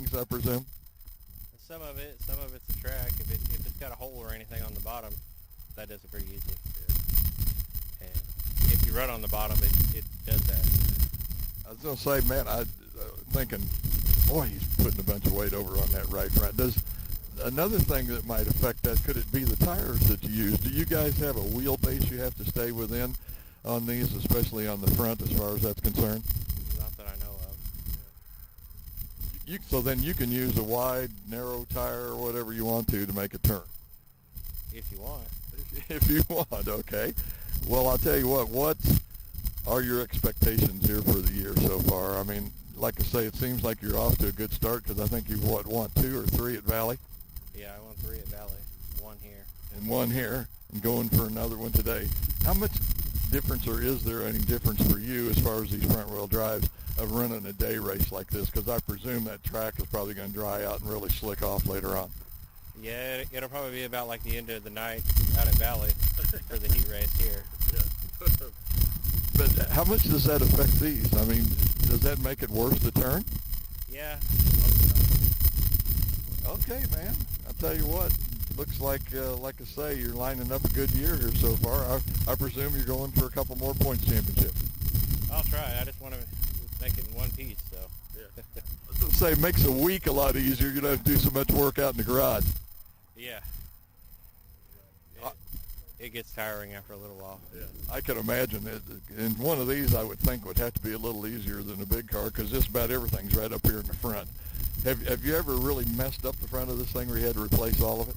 things, I presume? Some of it's a track. If it's got a hole or anything on the bottom, that does it pretty easy. Yeah. And if you run on the bottom, it does that. I was going to say, man, I thinking, boy, he's putting a bunch of weight over on that right front. Does another thing that might affect that, could it be the tires that you use? Do you guys have a wheelbase you have to stay within on these, especially on the front as far as that's concerned? Not that I know of. So then you can use a wide, narrow tire or whatever you want to make a turn. If you want. If you want, okay. Well, I'll tell you what are your expectations here for the year so far? I mean, like I say, it seems like you're off to a good start because I think you've, won 2 or 3 at Valley? Yeah, I won 3 at Valley, 1 here. And 1 here, and going for another one today. How much difference, or is there any difference for you as far as these front-wheel drives of running a day race like this? Because I presume that track is probably going to dry out and really slick off later on. Yeah, it'll probably be about like the end of the night out at Valley for the heat race here. Yeah. But how much does that affect these? I mean, does that make it worse to turn? Yeah. Okay, man. I'll tell you what. Looks like I say, you're lining up a good year here so far. I presume you're going for a couple more points championships. I'll try. I just want to make it in one piece, so. Yeah. I was going to say, it makes a week a lot easier. You don't have to do so much work out in the garage. Yeah. It gets tiring after a little while. Yeah, I can imagine it. And one of these, I would think, would have to be a little easier than a big car because just about everything's right up here in the front. Have you ever really messed up the front of this thing where you had to replace all of it?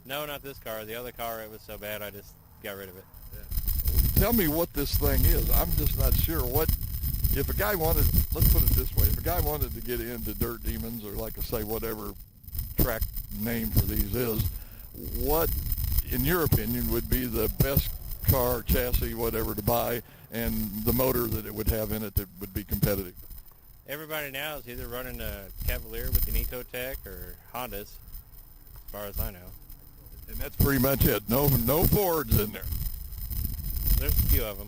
No, not this car. The other car, it was so bad I just got rid of it. Yeah. Tell me what this thing is. I'm just not sure. If a guy wanted, let's put it this way, if a guy wanted to get into Dirt Demons or, like I say, whatever track name for these is, what, in your opinion, would be the best car, chassis, whatever, to buy, and the motor that it would have in it that would be competitive? Everybody now is either running a Cavalier with an Ecotec or Hondas, as far as I know. And that's pretty much it. No Fords in there. There's a few of them.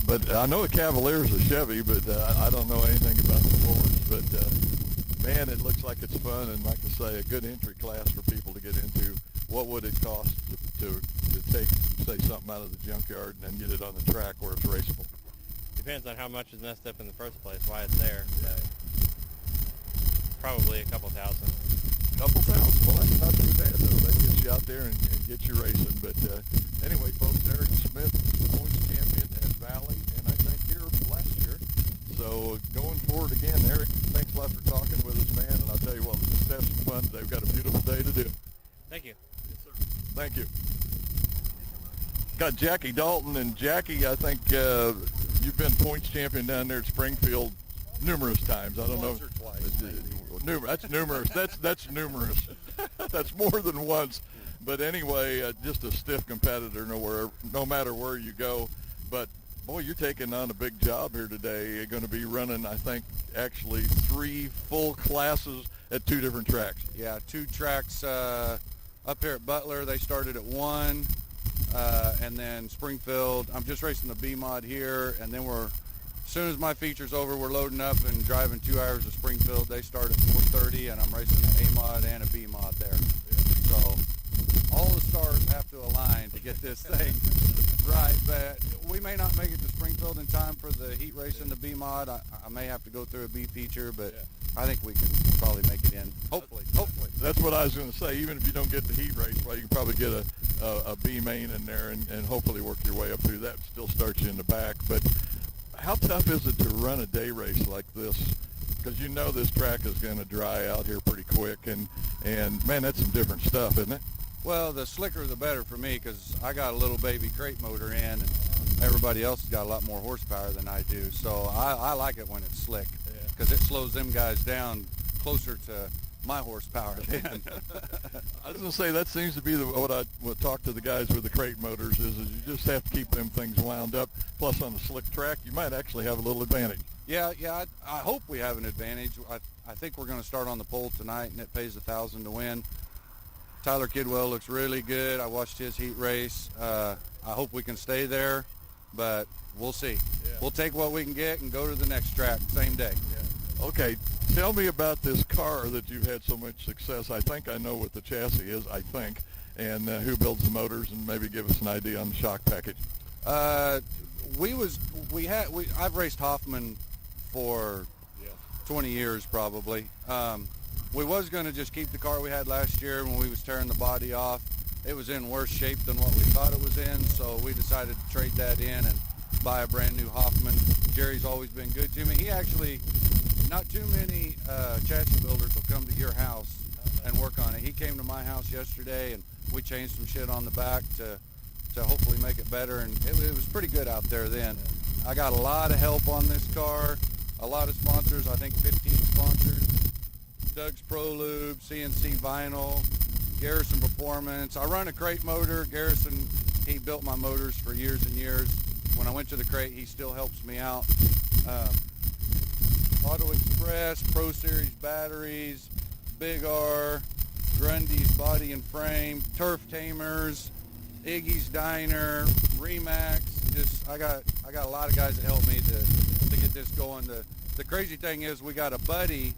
But I know a Cavalier is a Chevy, but I don't know anything about the Fords. But, man, it looks like it's fun and, like I say, a good entry class for people to get into. What would it cost to take, say, something out of the junkyard and then get it on the track where it's raceable? Depends on how much is messed up in the first place, why it's there. But probably a couple thousand. Couple thousand? Well, that's not too bad, though. That gets you out there and gets you racing. But anyway, folks, Eric Smith, points champion at Valley, and I think here last year. So going forward again, Eric, thanks a lot for talking with us, man. And I'll tell you what, let's have some fun today. We've got a beautiful day to do. Thank you. Yes, sir. Thank you. Got Jackie Dalton, and Jackie, I think you've been points champion down there at Springfield numerous times. I don't know. Once or twice. That's numerous. That's numerous. That's more than once. But anyway, just a stiff competitor no matter where you go. But, boy, you're taking on a big job here today. You're going to be running, I think, actually 3 full classes at 2 different tracks. Yeah, 2 tracks up here at Butler. They started at 1, and then Springfield. I'm just racing the B-Mod here, and then as soon as my feature's over, we're loading up and driving 2 hours to Springfield. They start at 4:30, and I'm racing an A-Mod and a B-Mod there. Yeah. So all the stars have to align to get this thing right. But we may not make it to Springfield in time for the heat race in the B-Mod. I may have to go through a B feature, but I think we can probably make it in. Hopefully. That's what I was going to say. Even if you don't get the heat race, well, you can probably get a B main in there and hopefully work your way up through that. Still starts you in the back. But how tough is it to run a day race like this? Because you know this track is going to dry out here pretty quick. And man, that's some different stuff, isn't it? Well, the slicker the better for me because I got a little baby crate motor in, and everybody else has got a lot more horsepower than I do. So I like it when it's slick because it slows them guys down closer to my horsepower then. I was going to say that seems to be what I would talk to the guys with the crate motors is you just have to keep them things wound up. Plus on the slick track, you might actually have a little advantage. Yeah, I hope we have an advantage. I think we're going to start on the pole tonight, and it pays $1,000 to win. Tyler Kidwell looks really good. I watched his heat race. I hope we can stay there, but we'll see. Yeah. We'll take what we can get and go to the next track same day. Yeah. Okay, tell me about this car that you've had so much success. I think I know what the chassis is, I think, and who builds the motors, and maybe give us an idea on the shock package. I've raced Hoffman for 20 years probably. We was going to just keep the car we had last year when we was tearing the body off. It was in worse shape than what we thought it was in, so we decided to trade that in and buy a brand new Hoffman. Jerry's always been good to me. He actually, not too many chassis builders will come to your house and work on it. He came to my house yesterday, and we changed some shit on the back to hopefully make it better, and it was pretty good out there then. I got a lot of help on this car, a lot of sponsors, I think 15 sponsors. Doug's Pro Lube, CNC Vinyl, Garrison Performance. I run a crate motor. Garrison, he built my motors for years and years. When I went to the crate, he still helps me out. Auto Express, Pro Series batteries, Big R, Grundy's Body and Frame, Turf Tamers, Iggy's Diner, Remax. I got a lot of guys that help me to get this going. The crazy thing is, we got a buddy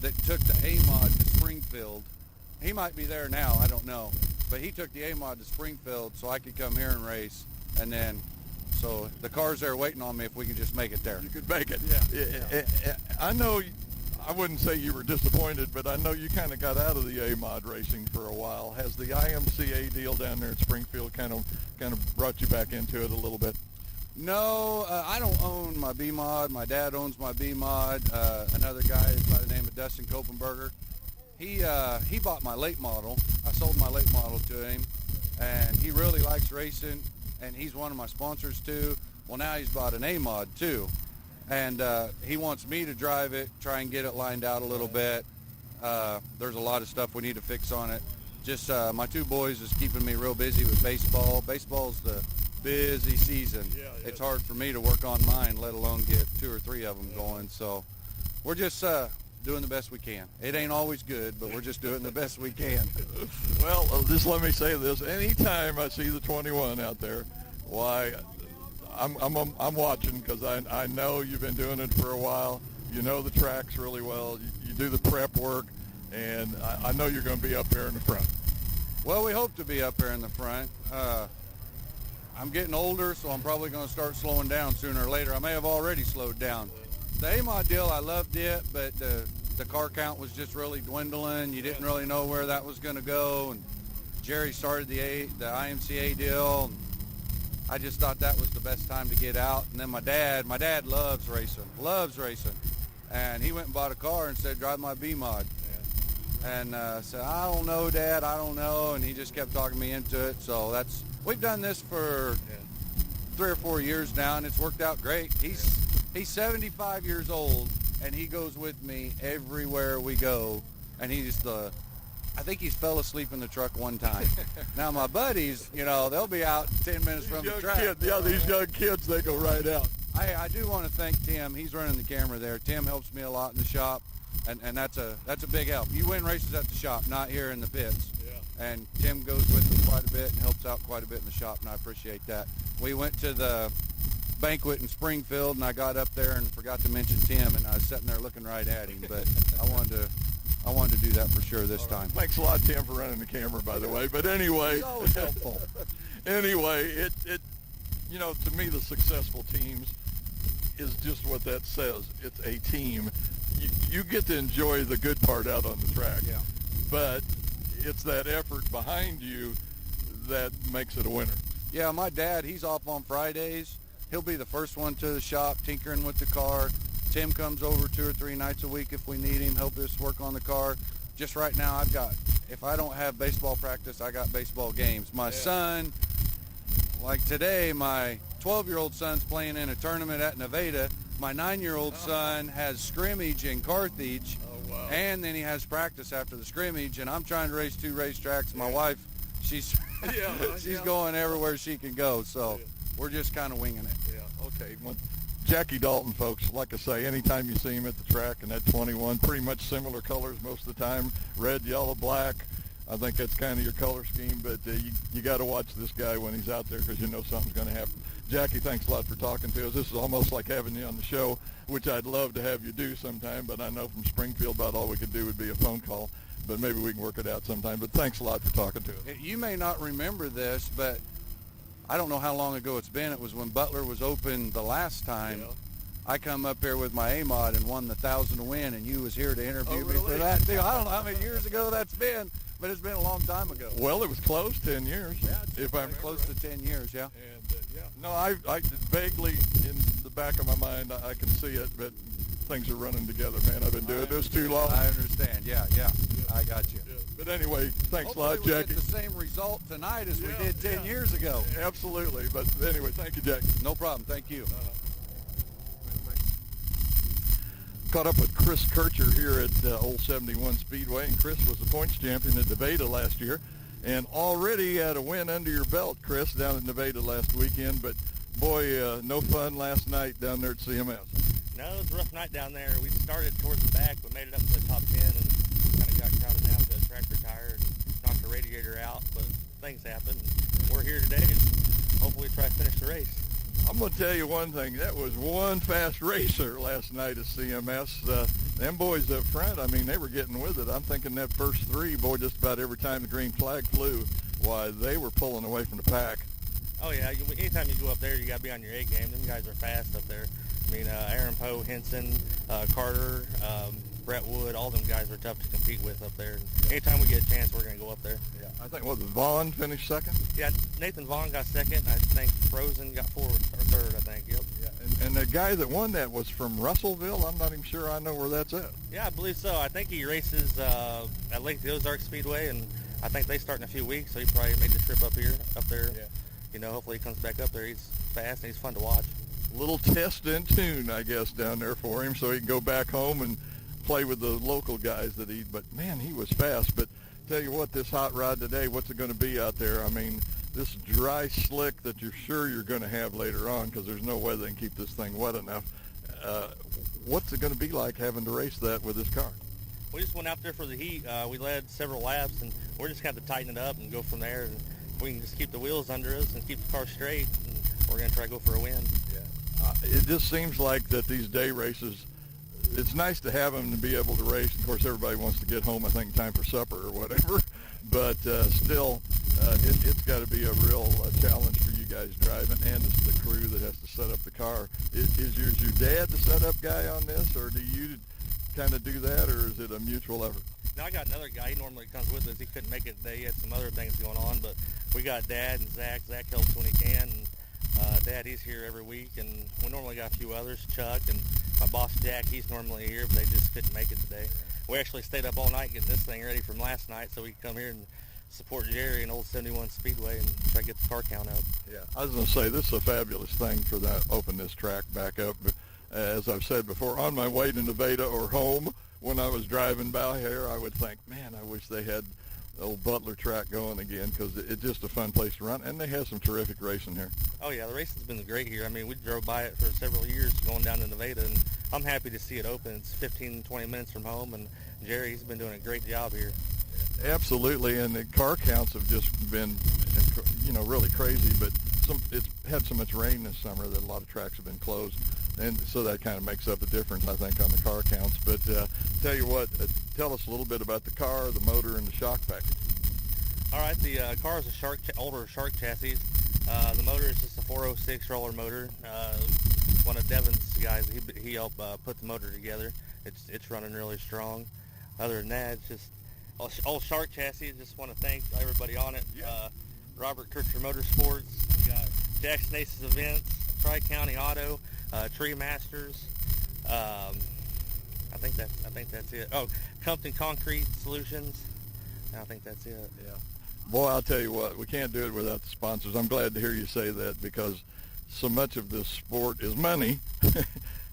that took the A-Mod to Springfield. He might be there now, I don't know. But he took the A-Mod to Springfield so I could come here and race. And then, so the car's there waiting on me if we can just make it there. You could make it. Yeah. I know, I wouldn't say you were disappointed, but I know you kind of got out of the A-Mod racing for a while. Has the IMCA deal down there at Springfield kind of brought you back into it a little bit? No, I don't own my B-Mod. My dad owns my B-Mod. Another guy by the name of Dustin Kopenberger. He bought my late model. I sold my late model to him, and he really likes racing, and he's one of my sponsors too. Well, now he's bought an A-Mod too, and he wants me to drive it, try and get it lined out a little bit. There's a lot of stuff we need to fix on it. Just my two boys is keeping me real busy with baseball. Baseball's the busy season. It's hard for me to work on mine, let alone get 2 or 3 of them going. So we're just doing the best we can. It ain't always good, but we're just doing the best we can. Well, just let me say this. Anytime I see the 21 out there, why, I'm watching, because I know you've been doing it for a while. You know the tracks really well. You do the prep work, and I know you're going to be up there in the front. Well, we hope to be up there in the front. I'm getting older, so I'm probably going to start slowing down sooner or later. I may have already slowed down. The A-Mod deal, I loved it, but the car count was just really dwindling. You didn't really know where that was going to go. And Jerry started the IMCA deal. And I just thought that was the best time to get out. And then my dad loves racing. And he went and bought a car and said, drive my B-Mod. And said, I don't know, Dad, I don't know. And he just kept talking me into it. So we've done this for 3 or 4 years now, and it's worked out great. He's 75 years old, and he goes with me everywhere we go. And I think he's fell asleep in the truck one time. Now my buddies, they'll be out 10 minutes from the track. These young kids, they go right out. I do want to thank Tim. He's running the camera there. Tim helps me a lot in the shop, and that's a big help. You win races at the shop, not here in the pits. And Tim goes with me quite a bit and helps out quite a bit in the shop, and I appreciate that. We went to the banquet in Springfield, and I got up there and forgot to mention Tim, and I was sitting there looking right at him. But I wanted to do that for sure this time. Thanks a lot, Tim, for running the camera, by the way. But anyway, It's always helpful. Anyway, it to me, the successful teams is just what that says. It's a team. You get to enjoy the good part out on the track. Yeah. But it's that effort behind you that makes it a winner. Yeah, my dad, he's off on Fridays. He'll be the first one to the shop tinkering with the car. Tim comes over 2 or 3 nights a week if we need him, help us work on the car. Just right now, if I don't have baseball practice, I got baseball games. My son, like today, my 12-year-old son's playing in a tournament at Nevada. My 9-year-old son has scrimmage in Carthage. Oh, wow. And then he has practice after the scrimmage, and I'm trying to race 2 racetracks. My wife, she's going everywhere she can go, so we're just kind of winging it. Yeah, okay. Well, Jackie Dalton, folks, like I say, anytime you see him at the track in that 21, pretty much similar colors most of the time, red, yellow, black. I think that's kind of your color scheme, but you got to watch this guy when he's out there because you know something's going to happen. Jackie, thanks a lot for talking to us. This is almost like having you on the show, which I'd love to have you do sometime, but I know from Springfield about all we could do would be a phone call, but maybe we can work it out sometime. But thanks a lot for talking to us. You may not remember this, but I don't know how long ago it's been. It was when Butler was open the last time. Yeah. I come up here with my A-Mod and won the 1,000 to win, and you was here to interview me for really? that too. I don't know how many years ago that's been, but it's been a long time ago. Well, it was close, 10 years, if I'm Close to 10 years, yeah. And, no, I vaguely in the back of my mind, I can see it, but things are running together, man. I've been doing this too long. I understand, yeah. I got you. Yeah. But anyway, thanks a lot, Hopefully Jackie. we get the same result tonight as we did 10 years ago. Absolutely. But anyway, thank you, Jackie. No problem. Thank you. Caught up with Chris Kircher here at Old 71 Speedway, and Chris was the points champion at Nevada last year, and already had a win under your belt, Chris, down at Nevada last weekend. But boy, no fun last night down there at CMS. No, it was a rough night down there. We started towards the back, but made it up to the top 10 and kind of got crowded down to a tractor tire and knocked the radiator out. But things happen. We're here today and hopefully try to finish the race. I'm going to tell you one thing. That was one fast racer last night at CMS. Them boys up front, I mean, they were getting with it. I'm thinking that first three, boy, just about every time the green flag flew, why, they were pulling away from the pack. Oh, yeah. Anytime you go up there, you got to be on your A game. Them guys are fast up there. I mean, Aaron Poe, Henson, Carter, Brett Wood, all them guys are tough to compete with up there. And anytime we get a chance, we're going to go up there. Yeah, I think, Vaughn finished second? Yeah, Nathan Vaughn got second. I think Frozen got fourth or third, I think. Yep. Yeah, and the guy that won that was from Russellville. I'm not even sure I know where that's at. Yeah, I believe so. I think he races at Lake the Ozark Speedway, and I think they start in a few weeks, so he probably made the trip up there. Yeah. You know, hopefully he comes back up there. He's fast and he's fun to watch. Little test and tune, I guess, down there for him, so he can go back home and play with the local guys that but man, he was fast. But tell you what, this hot rod today, what's it going to be out there? I mean, this dry slick that you're sure you're going to have later on, because there's no way they can keep this thing wet enough. What's it going to be like having to race that with this car? We just went out there for the heat. We led several laps, and we're just going to tighten it up and go from there. And we can just keep the wheels under us and keep the car straight, and we're going to try to go for a win. It just seems like that these day races, it's nice to have them and be able to race. Of course, everybody wants to get home, I think, in time for supper or whatever. But still, it's got to be a real challenge for you guys driving, and it's the crew that has to set up the car. Is your dad the setup guy on this, or do you kind of do that, or is it a mutual effort? Now, I got another guy. He normally comes with us. He couldn't make it today. He had some other things going on, but we got Dad and Zach. Zach helps when he can. And, Dad, he's here every week, and we normally got a few others, Chuck, and my boss, Jack, he's normally here, but they just couldn't make it today. We actually stayed up all night getting this thing ready from last night so we could come here and support Jerry in Old 71 Speedway and try to get the car count up. Yeah, I was going to say, this is a fabulous thing for that, open this track back up. But as I've said before, on my way to Nevada or home, when I was driving by here, I would think, man, I wish they had the old Butler track going again, because it's just a fun place to run, and they have some terrific racing here. Oh, yeah, the racing's been great here. I mean, we drove by it for several years going down to Nevada, and I'm happy to see it open. It's 15, 20 minutes from home, and Jerry, he's been doing a great job here. Absolutely, and the car counts have just been, really crazy, but it's had so much rain this summer that a lot of tracks have been closed, and so that kind of makes up the difference, I think, on the car counts. But tell you what, tell us a little bit about the car, the motor, and the shock package. All right, the car is a older Shark chassis. The motor is just a 406 roller motor. One of Devin's guys, he helped put the motor together. It's running really strong. Other than that, it's just old Shark chassis. Just want to thank everybody on it. Yeah. Robert Kircher Motorsports, we got Jackson Aces Events, Tri-County Auto, Tree Masters. I think that's it. Oh, Compton Concrete Solutions. I think that's it. Yeah. Boy, I'll tell you what, we can't do it without the sponsors. I'm glad to hear you say that, because so much of this sport is money.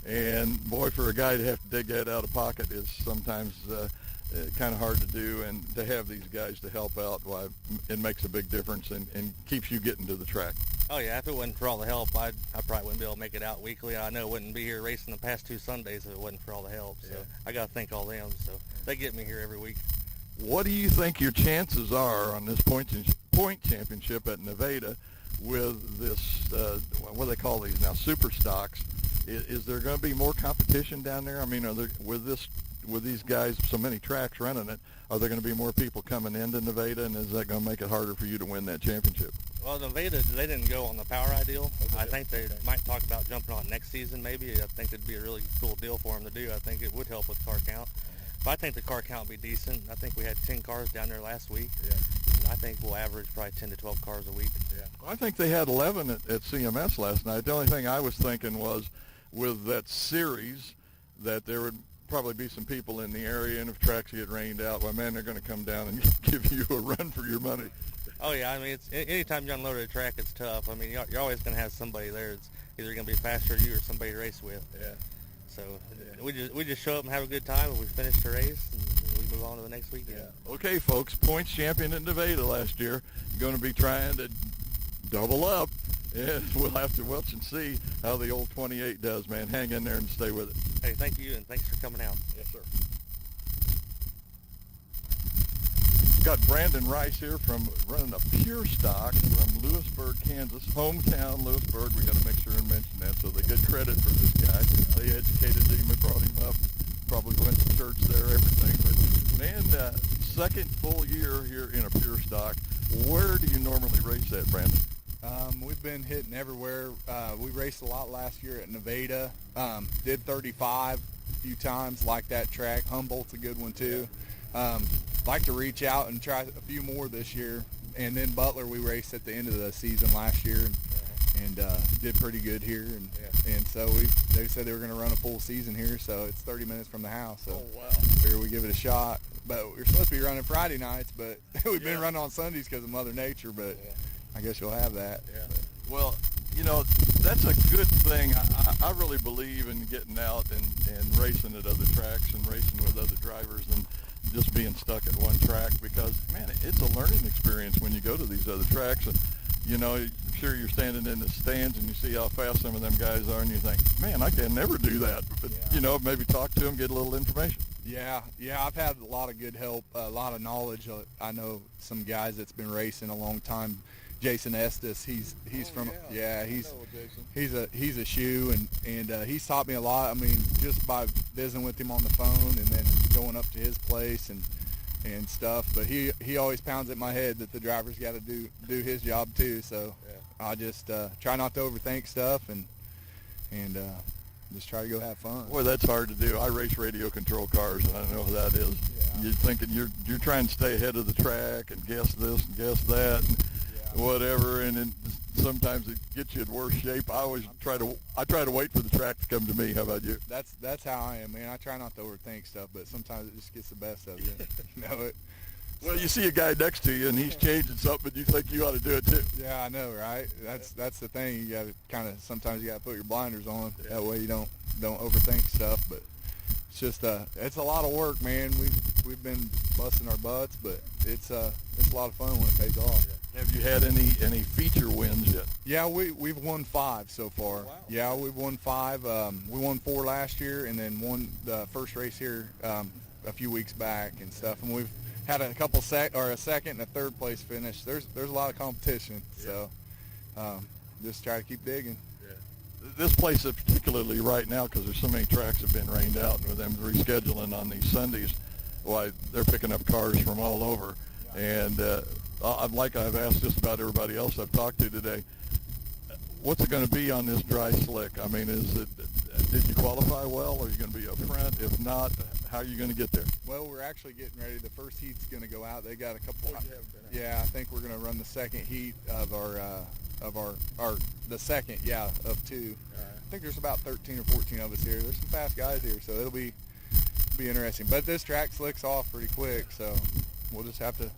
And boy, for a guy to have to dig that out of pocket is sometimes kind of hard to do, and to have these guys to help out, why, it makes a big difference and keeps you getting to the track. Oh yeah, if it wasn't for all the help, I probably wouldn't be able to make it out weekly. I know I wouldn't be here racing the past 2 Sundays if it wasn't for all the help. So Yeah. I got to thank all them. So they get me here every week. What do you think your chances are on this point championship at Nevada with this, what do they call these now, super stocks? Is there going to be more competition down there? I mean, are there, with these guys, so many tracks running it, are there going to be more people coming into Nevada, and is that going to make it harder for you to win that championship? Well, Nevada, they didn't go on the Power Eye deal. I think they might talk about jumping on next season maybe. I think it'd be a really cool deal for them to do. I think it would help with car count. But I think the car count would be decent. I think we had 10 cars down there last week. Yeah. And I think we'll average probably 10 to 12 cars a week. Yeah. Well, I think they had 11 at CMS last night. The only thing I was thinking was with that series that there would probably be some people in the area, and if tracks get rained out, well, man, they're going to come down and give you a run for your money. Oh, yeah. I mean, anytime you unload a track, it's tough. I mean, you're always going to have somebody there that's either going to be faster than you or somebody to race with. Yeah. So we just show up and have a good time, and we finish the race, and we move on to the next weekend. Yeah. Okay, folks, points champion in Nevada last year. Going to be trying to double up, and we'll have to watch and see how the old 28 does, man. Hang in there and stay with it. Hey, thank you, and thanks for coming out. Yes, sir. Got Brandon Rice here from running a pure stock from Lewisburg, Kansas, hometown Lewisburg. We got to make sure and mention that so they get credit for this guy. They educated him and brought him up. Probably went to church there, everything. But man, second full year here in a pure stock. Where do you normally race at, Brandon? We've been hitting everywhere. We raced a lot last year at Nevada. Did 35 a few times, like that track. Humboldt's a good one too. Like to reach out and try a few more this year. And then Butler, we raced at the end of the season last year and did pretty good here. And so they said they were going to run a full season here, so it's 30 minutes from the house. So figure we give it a shot. But we're supposed to be running Friday nights, but we've been running on Sundays because of Mother Nature. But I guess you'll have that. Yeah. Well, you know, that's a good thing. I really believe in getting out and racing at other tracks and racing with other drivers than just being stuck at one track, because, man, it's a learning experience when you go to these other tracks. And, you know, I'm sure you're standing in the stands and you see how fast some of them guys are, and you think, man, I can never do that. But, you know, maybe talk to them, get a little information. Yeah, I've had a lot of good help, a lot of knowledge. I know some guys that's been racing a long time. Jason Estes, he's he's a shoe, and he's taught me a lot. I mean, just by visiting with him on the phone and then going up to his place and stuff. But he always pounds at my head that the driver's got to do his job too. So I just try not to overthink stuff and just try to go have fun. Boy, that's hard to do. I race radio control cars, and I know how that is. Yeah. You're thinking you're trying to stay ahead of the track and guess this and guess that and whatever, and then sometimes it gets you in worse shape. I try to wait for the track to come to me. How about you? That's how I am, man. I try not to overthink stuff, but sometimes it just gets the best of you. You know it. Well, you see a guy next to you, and he's changing something, and you think you ought to do it too. Yeah, I know, right? That's the thing. You got to sometimes you got to put your blinders on. Yeah. That way you don't overthink stuff. But it's just it's a lot of work, man. We've been busting our butts, but it's a lot of fun when it pays off. Yeah. Have you had any feature wins yet? Yeah, we've won 5 so far. Oh, wow. Yeah, we've won 5. We won 4 last year, and then won the first race here a few weeks back and stuff. And we've had a couple a second and a third place finish. There's a lot of competition, so just try to keep digging. Yeah. This place, particularly right now, because there's so many tracks have been rained out, and with them rescheduling on these Sundays, why they're picking up cars from all over. And like I've asked just about everybody else I've talked to today, what's it going to be on this dry slick? I mean, did you qualify well? Are you going to be up front? If not, how are you going to get there? Well, we're actually getting ready. The first heat's going to go out. They got a couple. Yeah, I think we're going to run the second heat of the second, of 2. I think there's about 13 or 14 of us here. There's some fast guys here, so it'll be interesting. But this track slicks off pretty quick, so we'll just have to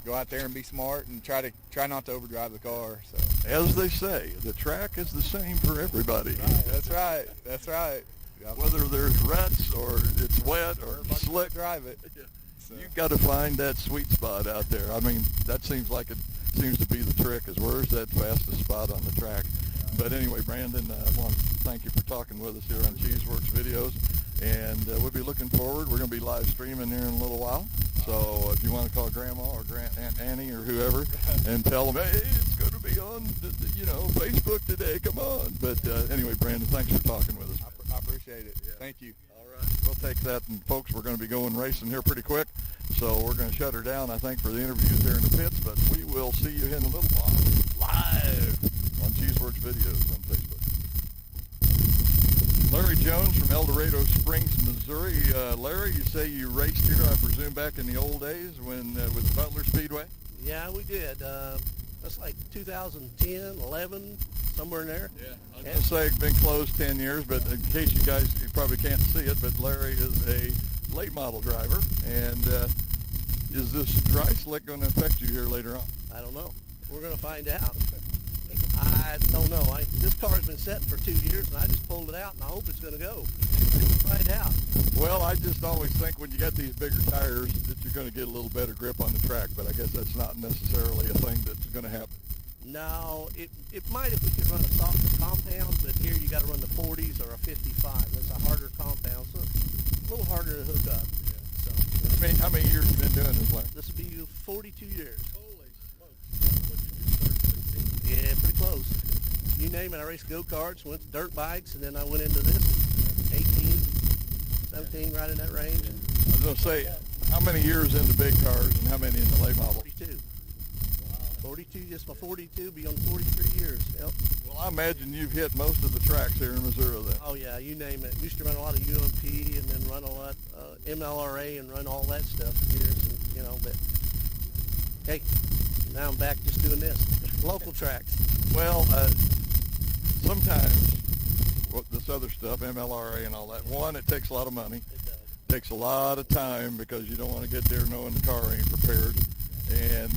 go out there and be smart and try not to overdrive the car. So, as they say, the track is the same for everybody. Right. That's right. Yep. Whether there's ruts or it's wet or slick, drive it. So. You've got to find that sweet spot out there. I mean, that seems to be the trick, is where's that fastest spot on the track. But anyway, Brandon, I want to thank you for talking with us here on CheeseWorks Videos, and we'll be looking forward. We're going to be live streaming here in a little while, So if you want to call Grandma or Aunt Annie or whoever and tell them, hey, it's going to be on, Facebook today. Come on. But anyway, Brandon, thanks for talking with us. I appreciate it. Yeah. Thank you. All right. We'll take that. And, folks, we're going to be going racing here pretty quick. So we're going to shut her down, I think, for the interviews there in the pits. But we will see you in a little while live on Cheeseworks Videos on Facebook. Larry Jones from El Dorado Springs, Missouri. Larry, you say you raced here, I presume, back in the old days when with the Butler Speedway? Yeah, we did. That's like 2010, 11, somewhere in there. Yeah, I was going to say it's been closed 10 years, but in case you guys, you probably can't see it, but Larry is a late model driver. And is this dry slick going to affect you here later on? I don't know. We're going to find out. I don't know. This car's been set for 2 years, and I just pulled it out, and I hope it's going to go. We'll find out. Well, I just always think when you got these bigger tires that you're going to get a little better grip on the track, but I guess that's not necessarily a thing that's going to happen. No, it might if we could run a softer compound, but here you got to run the 40s or a 55. That's a harder compound, so it's a little harder to hook up. Yeah. So, how many years have you been doing this, Larry? This will be 42 years. Holy smokes. Yeah, pretty close. You name it. I raced go-karts, went to dirt bikes, and then I went into this 18, 17, right in that range. I was going to say, how many years into big cars and how many in the late model? 42. Wow. 42, just my 42, be on 43 years. Yep. Well, I imagine you've hit most of the tracks here in Missouri then. Oh, yeah, you name it. Used to run a lot of UMP and then run a lot MLRA and run all that stuff for years, and, but hey, now I'm back just doing this. Local tracks. Well, sometimes this other stuff, MLRA and all that, one, it takes a lot of money. It does. Takes a lot of time because you don't want to get there knowing the car ain't prepared. And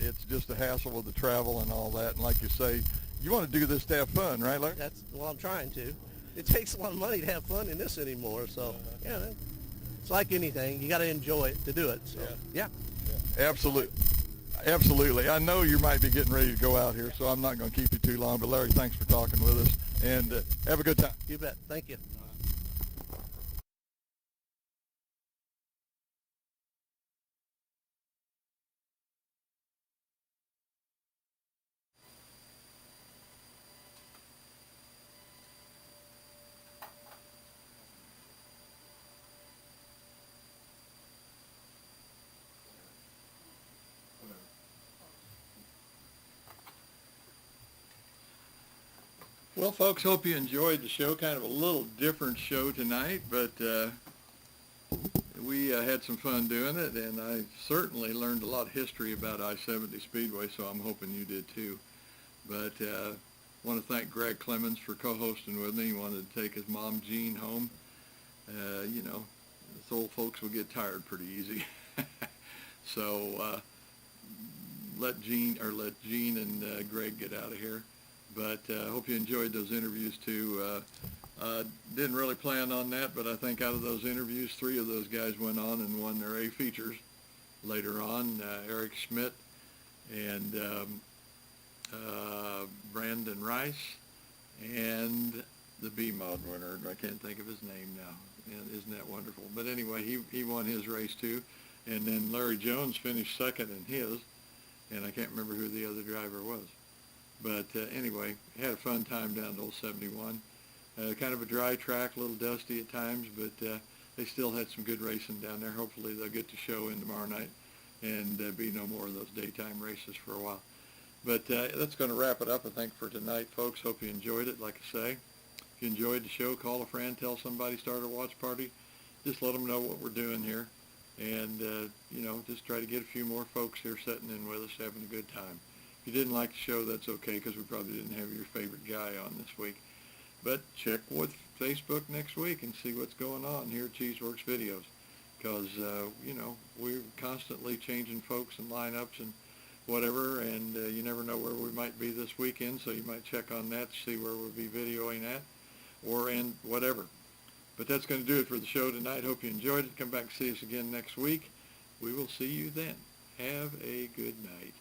it's just a hassle with the travel and all that. And like you say, you want to do this to have fun, right, Larry? Well, I'm trying to. It takes a lot of money to have fun in this anymore. So, yeah, it's like anything. You got to enjoy it to do it. So, yeah. Absolutely. Absolutely. I know you might be getting ready to go out here, so I'm not going to keep you too long. But, Larry, thanks for talking with us, and have a good time. You bet. Thank you. Well, folks, hope you enjoyed the show. Kind of a little different show tonight, but we had some fun doing it, and I certainly learned a lot of history about I-70 Speedway, so I'm hoping you did too. But I want to thank Greg Clemens for co-hosting with me. He wanted to take his mom, Jean, home. Us old folks will get tired pretty easy. So let Jean and Greg get out of here. But I hope you enjoyed those interviews too. Didn't really plan on that, but I think out of those interviews, 3 of those guys went on and won their A features later on. Eric Schmidt and Brandon Rice and the B-Mod winner. I can't think of his name now. Isn't that wonderful? But anyway, he won his race too. And then Larry Jones finished second in his, and I can't remember who the other driver was. But anyway, had a fun time down to Old 71. Kind of a dry track, a little dusty at times, but they still had some good racing down there. Hopefully they'll get the show in tomorrow night and be no more of those daytime races for a while. But that's going to wrap it up, I think, for tonight, folks. Hope you enjoyed it. Like I say, if you enjoyed the show, call a friend, tell somebody, start a watch party. Just let them know what we're doing here. And, just try to get a few more folks here sitting in with us, having a good time. If you didn't like the show, that's okay, because we probably didn't have your favorite guy on this week. But check with Facebook next week and see what's going on here at Cheeseworks Videos, because, we're constantly changing folks and lineups and whatever, and you never know where we might be this weekend, so you might check on that to see where we'll be videoing at and whatever. But that's going to do it for the show tonight. Hope you enjoyed it. Come back and see us again next week. We will see you then. Have a good night.